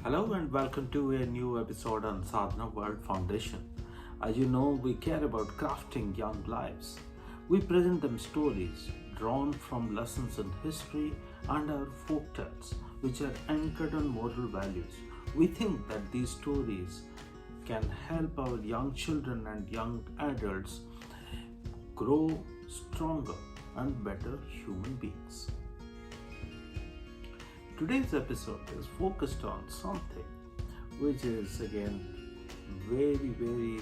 Hello and welcome to a new episode on Sadhana World Foundation. As you know, we care about crafting young lives. We present them stories drawn from lessons in history and our folk tales, which are anchored on moral values. We think that these stories can help our young children and young adults grow stronger and better human beings. Today's episode is focused on something which is again very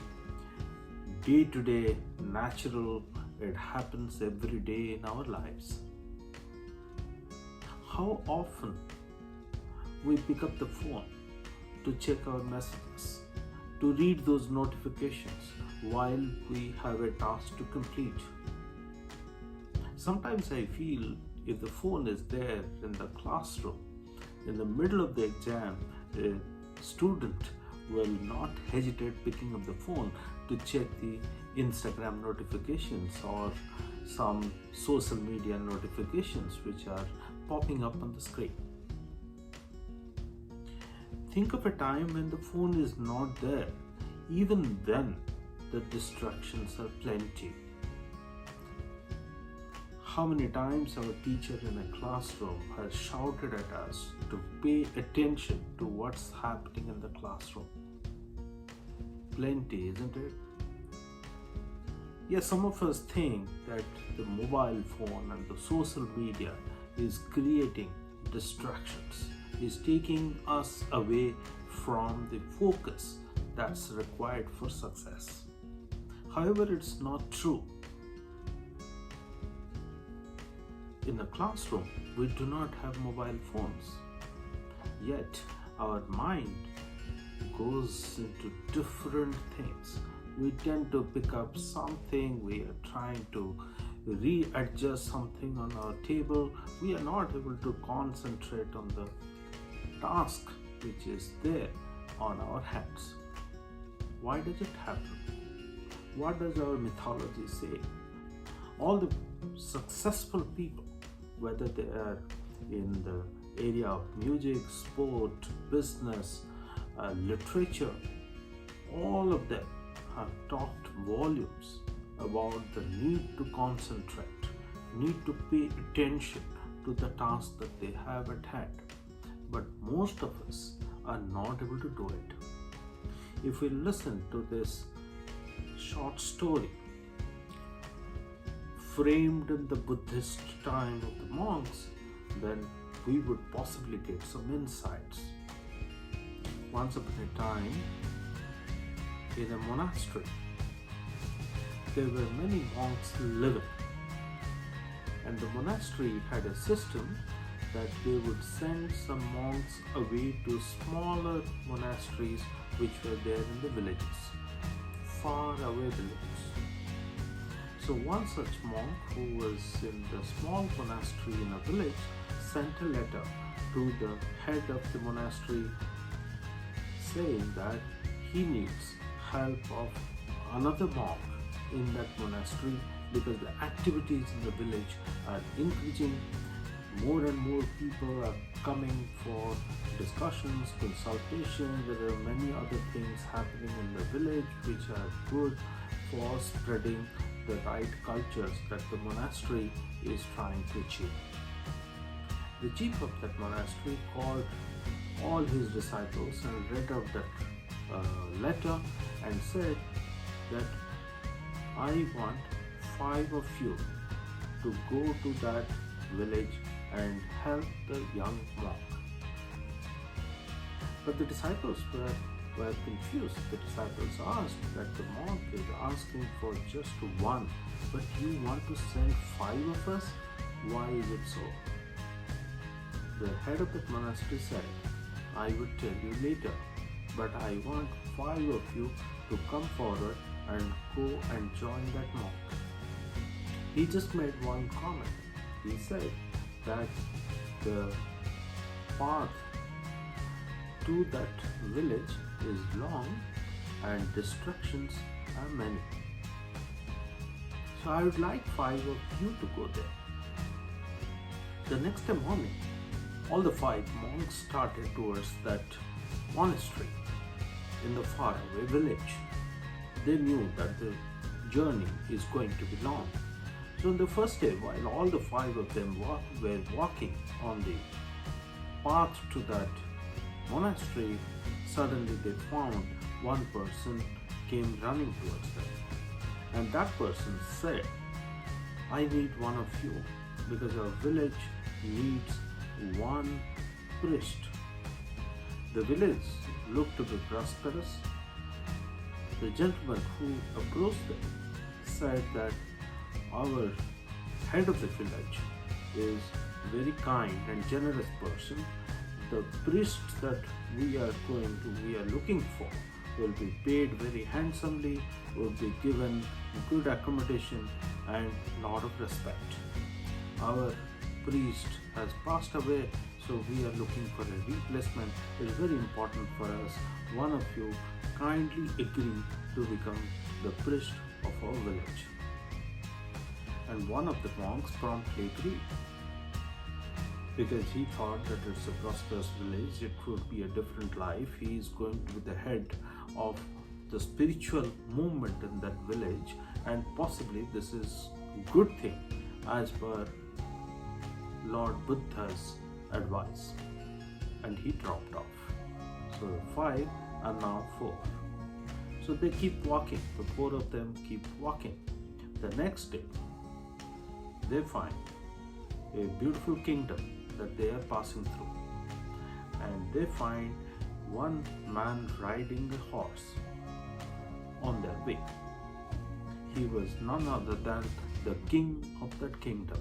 day to day, natural. It happens every day in our lives. How often we pick up the phone to check our messages, to read those notifications while we have a task to complete. Sometimes I feel if the phone is there in the classroom, in the middle of the exam, a student will not hesitate picking up the phone to check the Instagram notifications or some social media notifications which are popping up on the screen. Think of a time when the phone is not there. Even then, the distractions are plenty. How many times our teacher in a classroom has shouted at us to pay attention to what's happening in the classroom? Plenty, isn't it? Yes, some of us think that the mobile phone and the social media is creating distractions, is taking us away from the focus that's required for success. However, it's not true. In a classroom, we do not have mobile phones. Yet, our mind goes into different things. We tend to pick up something, we are trying to readjust something on our table. We are not able to concentrate on the task which is there on our hands. Why does it happen? What does our mythology say? All the successful people, whether they are in the area of music, sport, business, literature, all of them have talked volumes about the need to concentrate, need to pay attention to the task that they have at hand. But most of us are not able to do it. If we listen to this short story, framed in the Buddhist time of the monks, then we would possibly get some insights. Once upon a time, in a monastery, there were many monks living, and the monastery had a system that they would send some monks away to smaller monasteries which were there in the villages, far away villages. So one such monk who was in the small monastery in a village sent a letter to the head of the monastery saying that he needs help of another monk in that monastery because the activities in the village are increasing. More and more people are coming for discussions, consultations. There are many other things happening in the village which are good for spreading the right cultures that the monastery is trying to achieve. The chief of that monastery called all his disciples and read out that letter and said that I want 5 of you to go to that village and help the young monk. But the disciples were confused. The disciples asked that the monk is asking for just 1, but you want to send 5 of us? Why is it so? The head of that monastery said, I will tell you later, but I want 5 of you to come forward and go and join that monk. He just made one comment. He said that the path to that village is long and distractions are many. So I would like 5 of you to go there. The next morning, all the 5 monks started towards that monastery in the faraway village. They knew that the journey is going to be long. So on the first day, while all the five of them were walking on the path to that monastery, suddenly they found one person came running towards them. And that person said, I need one of you because our village needs one priest. The village looked to be prosperous. The gentleman who approached them said that our head of the village is very kind and generous person. The priest that we are looking for will be paid very handsomely, will be given good accommodation and lot of respect. Our priest has passed away, so we are looking for a replacement. It is very important for us. One of you kindly agree to become the priest of our village. And one of the monks promptly agreed, because he thought that it's a prosperous village, it would be a different life. He is going to be the head of the spiritual movement in that village, and possibly this is a good thing as per Lord Buddha's advice. And he dropped off. So the five are now four. So they keep walking. The four of them keep walking. The next day, they find a beautiful kingdom that they are passing through. And they find one man riding a horse on their way. He was none other than the king of that kingdom.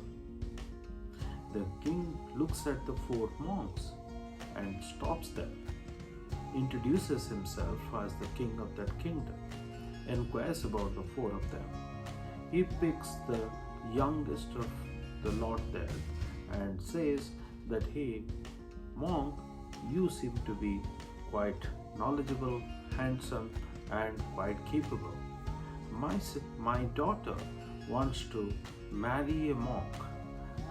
The king looks at the four monks and stops them, introduces himself as the king of that kingdom, inquires about the four of them. He picks the youngest of the lot there and says that, hey, monk, you seem to be quite knowledgeable, handsome, and quite capable. My daughter wants to marry a monk,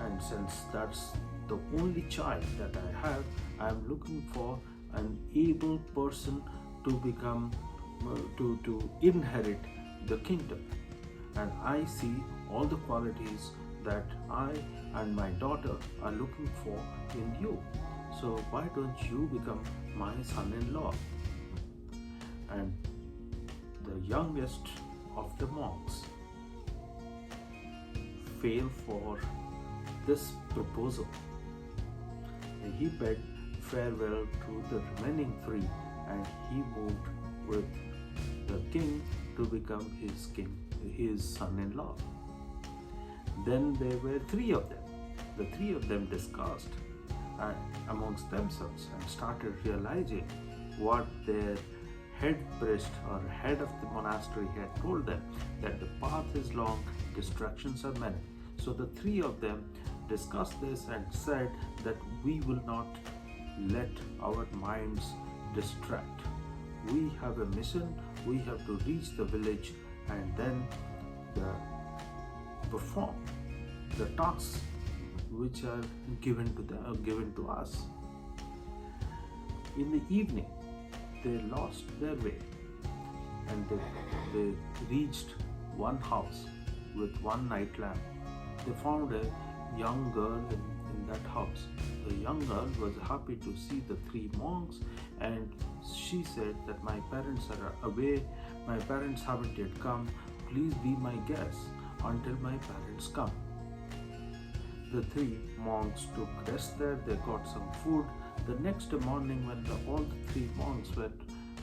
and since that's the only child that I have, I am looking for an able person to become to inherit the kingdom. And I see all the qualities that I and my daughter are looking for in you. So why don't you become my son-in-law? And the youngest of the monks failed for this proposal. And he bade farewell to the remaining three, and he moved with the king to become his son-in-law. Then there were three of them. The three of them discussed amongst themselves and started realizing what their head priest or head of the monastery had told them, that the path is long, distractions are many. So the three of them discussed this and said that we will not let our minds distract. We have a mission, we have to reach the village and then perform the tasks which are given to us. In the evening, they lost their way and they reached one house with one night lamp. They found a young girl in that house. The young girl was happy to see the three monks, and she said that my parents are away, my parents haven't yet come, please be my guest until my parents come. The three monks took rest there, they got some food. The next morning when all the three monks were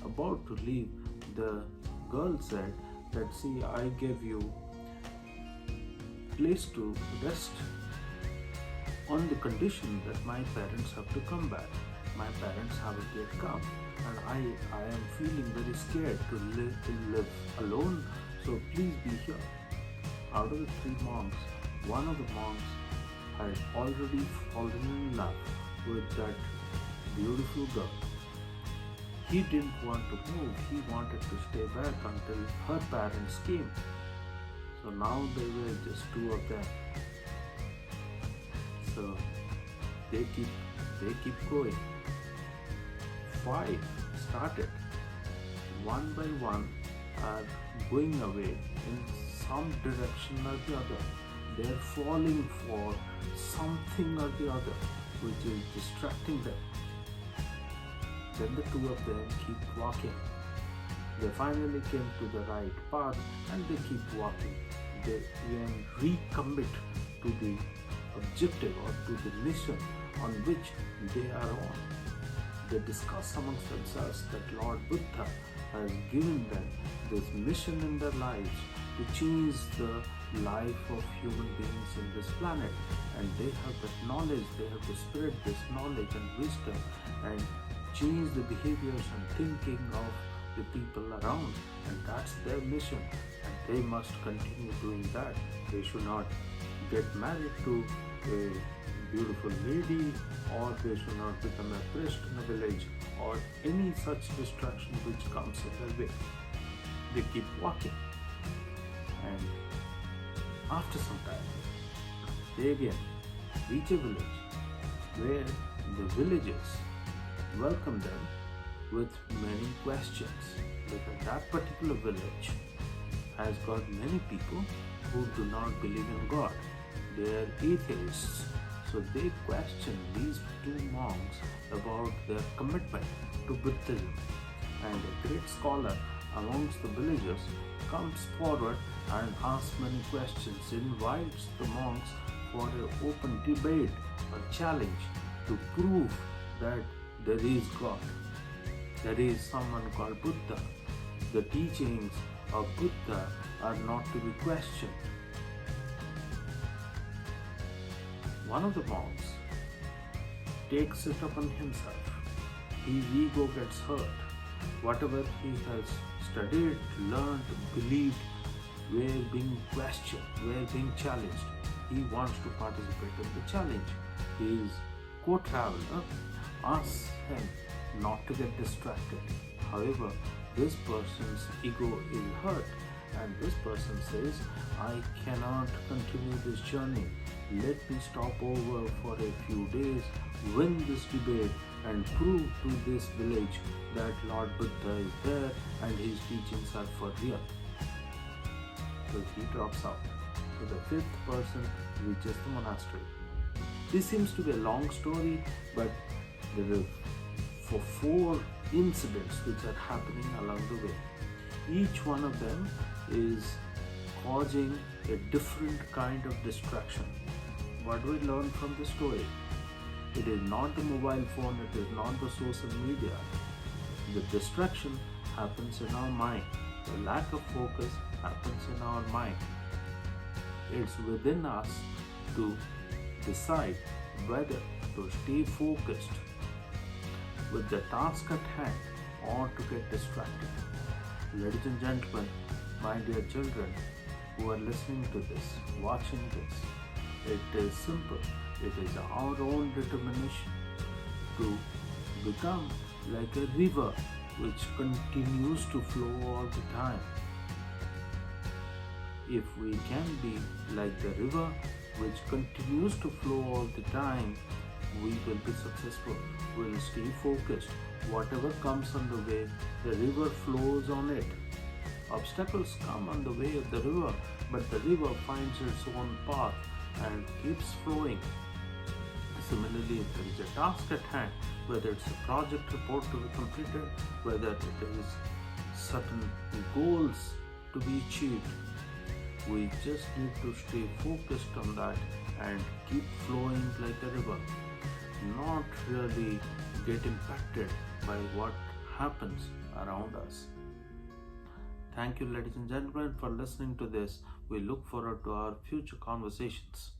about to leave, the girl said that, see, I gave you place to rest on the condition that my parents have to come back. My parents haven't yet come, and I am feeling very scared to live alone, so please be here. Out of the three monks, one of the monks had already fallen in love with that beautiful girl. He didn't want to move, he wanted to stay back until her parents came. So now there were just two of them. So they keep going. 5 started, one by one are going away in some direction or the other. They are falling for something or the other which is distracting them. Then the two of them keep walking. They finally came to the right path and they keep walking. They then recommit to the objective or to the mission on which they are on. They discuss amongst themselves that Lord Buddha has given them this mission in their lives to change the life of human beings in this planet, and they have that knowledge. They have to spread this knowledge and wisdom and change the behaviors and thinking of the people around, and that's their mission, and they must continue doing that. They should not get married to a beautiful lady, or they should not become a priest in a village, or any such distraction which comes in their way. They keep walking, and after some time they again reach a village where the villagers welcome them with many questions, because that particular village has got many people who do not believe in God. They are atheists. So they question these two monks about their commitment to Buddhism. And a great scholar amongst the villagers comes forward and asks many questions, invites the monks for an open debate or challenge to prove that there is God. There is someone called Buddha. The teachings of Buddha are not to be questioned. One of the monks takes it upon himself. His ego gets hurt. Whatever he has studied, learned, believed, were being questioned, were being challenged. He wants to participate in the challenge. His co-traveler asks him not to get distracted. However, this person's ego is hurt, and this person says, I cannot continue this journey. Let me stop over for a few days, win this debate, and prove to this village that Lord Buddha is there and his teachings are for real. So he drops out. So the fifth person reaches the monastery. This seems to be a long story, but there are four incidents which are happening along the way. Each one of them is causing a different kind of distraction. What do we learn from the story? It is not the mobile phone, it is not the social media. The distraction happens in our mind. The lack of focus happens in our mind. It's within us to decide whether to stay focused with the task at hand or to get distracted. Ladies and gentlemen, my dear children who are listening to this, watching this, it is simple. It is our own determination to become like a river which continues to flow all the time. If we can be like the river which continues to flow all the time, we will be successful. We will stay focused. Whatever comes on the way, the river flows on it. Obstacles come on the way of the river, but the river finds its own path and keeps flowing. Similarly, if there is a task at hand, whether it's a project report to be completed, whether it is certain goals to be achieved, we just need to stay focused on that and keep flowing like a river, not really get impacted by what happens around us. Thank you, ladies and gentlemen, for listening to this. We look forward to our future conversations.